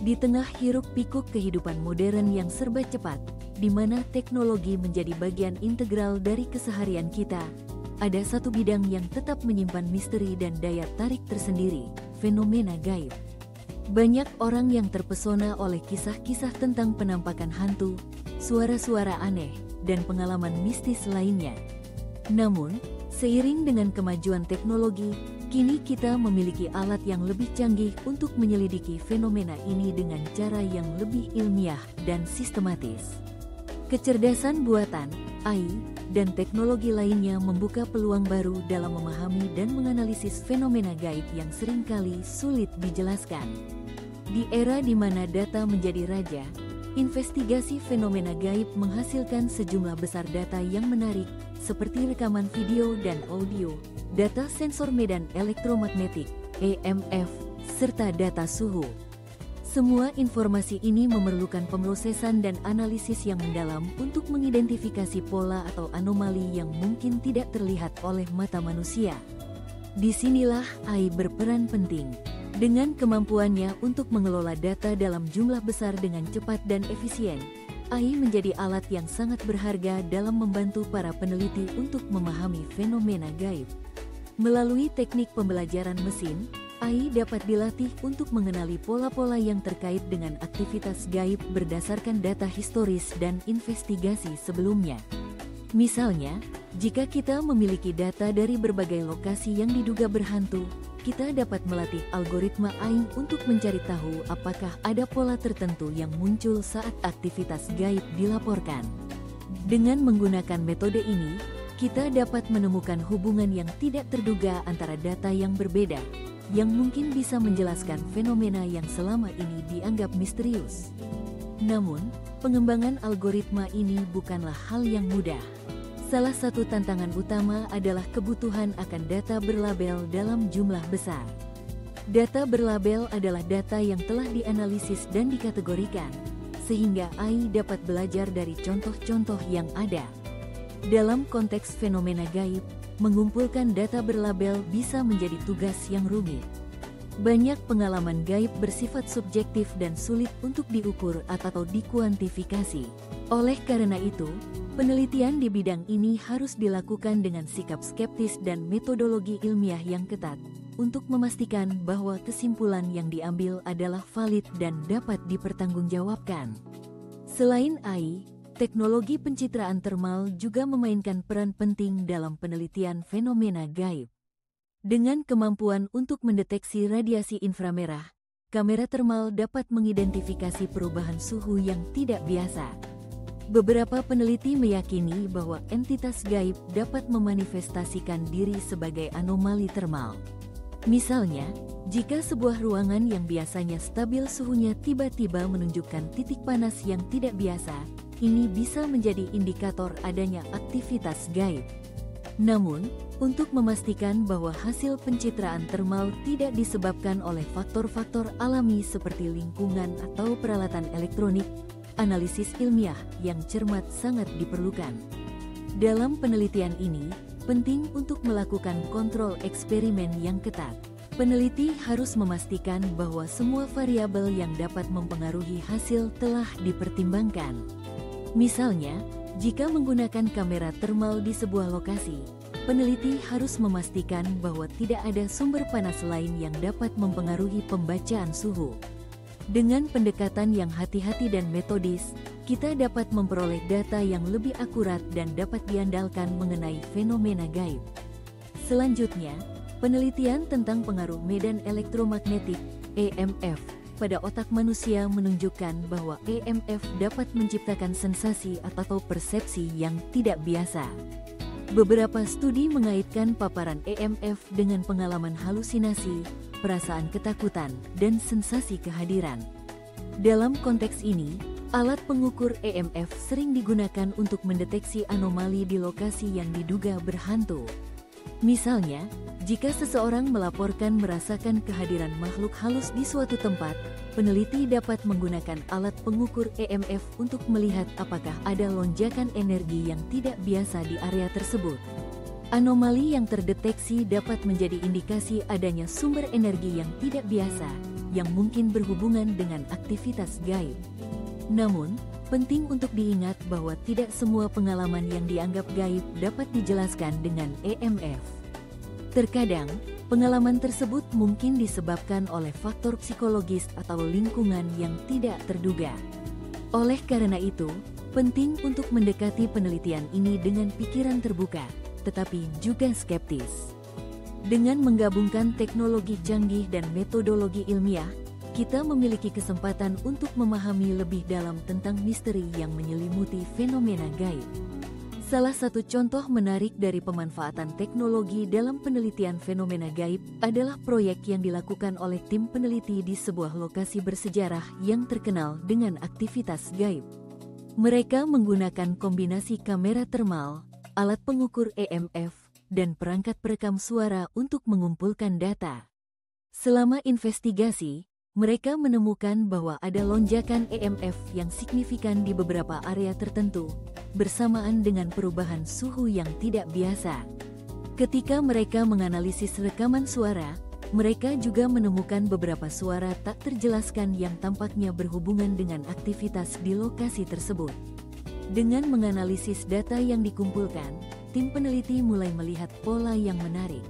Di tengah hiruk-pikuk kehidupan modern yang serba cepat, di mana teknologi menjadi bagian integral dari keseharian kita, ada satu bidang yang tetap menyimpan misteri dan daya tarik tersendiri, fenomena gaib. Banyak orang yang terpesona oleh kisah-kisah tentang penampakan hantu, suara-suara aneh, dan pengalaman mistis lainnya. Namun, seiring dengan kemajuan teknologi, kini kita memiliki alat yang lebih canggih untuk menyelidiki fenomena ini dengan cara yang lebih ilmiah dan sistematis. Kecerdasan buatan, AI, dan teknologi lainnya membuka peluang baru dalam memahami dan menganalisis fenomena gaib yang seringkali sulit dijelaskan. Di era di mana data menjadi raja, investigasi fenomena gaib menghasilkan sejumlah besar data yang menarik, seperti rekaman video dan audio, data sensor medan elektromagnetik, EMF, serta data suhu. Semua informasi ini memerlukan pemrosesan dan analisis yang mendalam untuk mengidentifikasi pola atau anomali yang mungkin tidak terlihat oleh mata manusia. Disinilah AI berperan penting. Dengan kemampuannya untuk mengelola data dalam jumlah besar dengan cepat dan efisien, AI menjadi alat yang sangat berharga dalam membantu para peneliti untuk memahami fenomena gaib. Melalui teknik pembelajaran mesin, AI dapat dilatih untuk mengenali pola-pola yang terkait dengan aktivitas gaib berdasarkan data historis dan investigasi sebelumnya. Misalnya, jika kita memiliki data dari berbagai lokasi yang diduga berhantu, kita dapat melatih algoritma AI untuk mencari tahu apakah ada pola tertentu yang muncul saat aktivitas gaib dilaporkan. Dengan menggunakan metode ini, kita dapat menemukan hubungan yang tidak terduga antara data yang berbeda, yang mungkin bisa menjelaskan fenomena yang selama ini dianggap misterius. Namun, pengembangan algoritma ini bukanlah hal yang mudah. Salah satu tantangan utama adalah kebutuhan akan data berlabel dalam jumlah besar. Data berlabel adalah data yang telah dianalisis dan dikategorikan, sehingga AI dapat belajar dari contoh-contoh yang ada. Dalam konteks fenomena gaib, mengumpulkan data berlabel bisa menjadi tugas yang rumit. Banyak pengalaman gaib bersifat subjektif dan sulit untuk diukur atau dikuantifikasi. Oleh karena itu, penelitian di bidang ini harus dilakukan dengan sikap skeptis dan metodologi ilmiah yang ketat, untuk memastikan bahwa kesimpulan yang diambil adalah valid dan dapat dipertanggungjawabkan. Selain AI, teknologi pencitraan termal juga memainkan peran penting dalam penelitian fenomena gaib. Dengan kemampuan untuk mendeteksi radiasi inframerah, kamera termal dapat mengidentifikasi perubahan suhu yang tidak biasa. Beberapa peneliti meyakini bahwa entitas gaib dapat memanifestasikan diri sebagai anomali termal. Misalnya, jika sebuah ruangan yang biasanya stabil suhunya tiba-tiba menunjukkan titik panas yang tidak biasa, ini bisa menjadi indikator adanya aktivitas gaib. Namun, untuk memastikan bahwa hasil pencitraan termal tidak disebabkan oleh faktor-faktor alami seperti lingkungan atau peralatan elektronik, analisis ilmiah yang cermat sangat diperlukan. Dalam penelitian ini, penting untuk melakukan kontrol eksperimen yang ketat. Peneliti harus memastikan bahwa semua variabel yang dapat mempengaruhi hasil telah dipertimbangkan. Misalnya, jika menggunakan kamera termal di sebuah lokasi, peneliti harus memastikan bahwa tidak ada sumber panas lain yang dapat mempengaruhi pembacaan suhu. Dengan pendekatan yang hati-hati dan metodis, kita dapat memperoleh data yang lebih akurat dan dapat diandalkan mengenai fenomena gaib. Selanjutnya, penelitian tentang pengaruh medan elektromagnetik, EMF, pada otak manusia menunjukkan bahwa EMF dapat menciptakan sensasi atau persepsi yang tidak biasa. Beberapa studi mengaitkan paparan EMF dengan pengalaman halusinasi, perasaan ketakutan, dan sensasi kehadiran. Dalam konteks ini, alat pengukur EMF sering digunakan untuk mendeteksi anomali di lokasi yang diduga berhantu. Misalnya, jika seseorang melaporkan merasakan kehadiran makhluk halus di suatu tempat, peneliti dapat menggunakan alat pengukur EMF untuk melihat apakah ada lonjakan energi yang tidak biasa di area tersebut. Anomali yang terdeteksi dapat menjadi indikasi adanya sumber energi yang tidak biasa, yang mungkin berhubungan dengan aktivitas gaib. Namun, penting untuk diingat bahwa tidak semua pengalaman yang dianggap gaib dapat dijelaskan dengan EMF. Terkadang, pengalaman tersebut mungkin disebabkan oleh faktor psikologis atau lingkungan yang tidak terduga. Oleh karena itu, penting untuk mendekati penelitian ini dengan pikiran terbuka, tetapi juga skeptis. Dengan menggabungkan teknologi canggih dan metodologi ilmiah, kita memiliki kesempatan untuk memahami lebih dalam tentang misteri yang menyelimuti fenomena gaib. Salah satu contoh menarik dari pemanfaatan teknologi dalam penelitian fenomena gaib adalah proyek yang dilakukan oleh tim peneliti di sebuah lokasi bersejarah yang terkenal dengan aktivitas gaib. Mereka menggunakan kombinasi kamera termal, alat pengukur EMF, dan perangkat perekam suara untuk mengumpulkan data. Selama investigasi, mereka menemukan bahwa ada lonjakan EMF yang signifikan di beberapa area tertentu, bersamaan dengan perubahan suhu yang tidak biasa. Ketika mereka menganalisis rekaman suara, mereka juga menemukan beberapa suara tak terjelaskan yang tampaknya berhubungan dengan aktivitas di lokasi tersebut. Dengan menganalisis data yang dikumpulkan, tim peneliti mulai melihat pola yang menarik.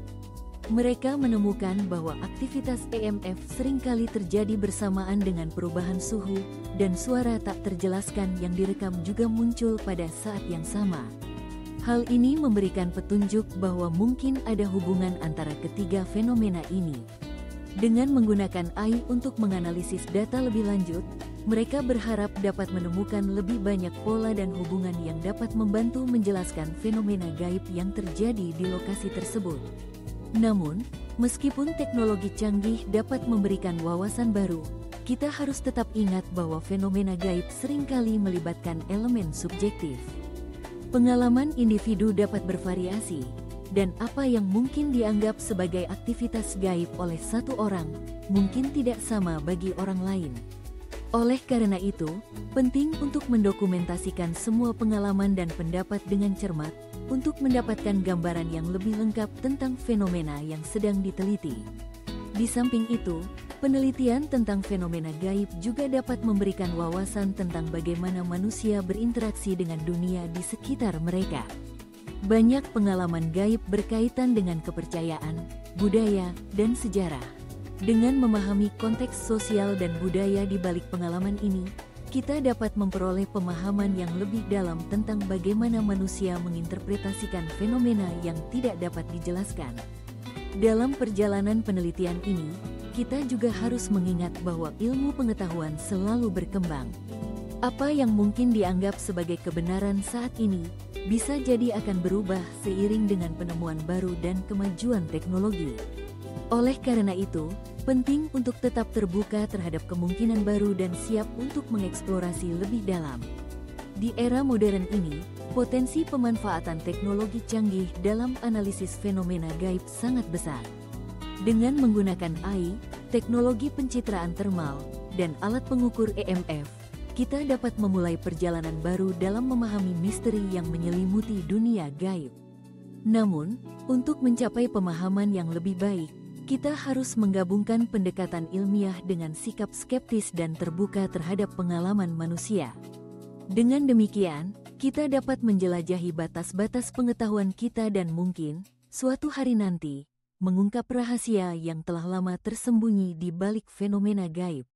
Mereka menemukan bahwa aktivitas EMF seringkali terjadi bersamaan dengan perubahan suhu, dan suara tak terjelaskan yang direkam juga muncul pada saat yang sama. Hal ini memberikan petunjuk bahwa mungkin ada hubungan antara ketiga fenomena ini. Dengan menggunakan AI untuk menganalisis data lebih lanjut, mereka berharap dapat menemukan lebih banyak pola dan hubungan yang dapat membantu menjelaskan fenomena gaib yang terjadi di lokasi tersebut. Namun, meskipun teknologi canggih dapat memberikan wawasan baru, kita harus tetap ingat bahwa fenomena gaib seringkali melibatkan elemen subjektif. Pengalaman individu dapat bervariasi, dan apa yang mungkin dianggap sebagai aktivitas gaib oleh satu orang, mungkin tidak sama bagi orang lain. Oleh karena itu, penting untuk mendokumentasikan semua pengalaman dan pendapat dengan cermat, untuk mendapatkan gambaran yang lebih lengkap tentang fenomena yang sedang diteliti. Di samping itu, penelitian tentang fenomena gaib juga dapat memberikan wawasan tentang bagaimana manusia berinteraksi dengan dunia di sekitar mereka. Banyak pengalaman gaib berkaitan dengan kepercayaan, budaya, dan sejarah. Dengan memahami konteks sosial dan budaya di balik pengalaman ini, kita dapat memperoleh pemahaman yang lebih dalam tentang bagaimana manusia menginterpretasikan fenomena yang tidak dapat dijelaskan. Dalam perjalanan penelitian ini, kita juga harus mengingat bahwa ilmu pengetahuan selalu berkembang. Apa yang mungkin dianggap sebagai kebenaran saat ini, bisa jadi akan berubah seiring dengan penemuan baru dan kemajuan teknologi. Oleh karena itu, penting untuk tetap terbuka terhadap kemungkinan baru dan siap untuk mengeksplorasi lebih dalam. Di era modern ini, potensi pemanfaatan teknologi canggih dalam analisis fenomena gaib sangat besar. Dengan menggunakan AI, teknologi pencitraan termal, dan alat pengukur EMF, kita dapat memulai perjalanan baru dalam memahami misteri yang menyelimuti dunia gaib. Namun, untuk mencapai pemahaman yang lebih baik, kita harus menggabungkan pendekatan ilmiah dengan sikap skeptis dan terbuka terhadap pengalaman manusia. Dengan demikian, kita dapat menjelajahi batas-batas pengetahuan kita dan mungkin, suatu hari nanti, mengungkap rahasia yang telah lama tersembunyi di balik fenomena gaib.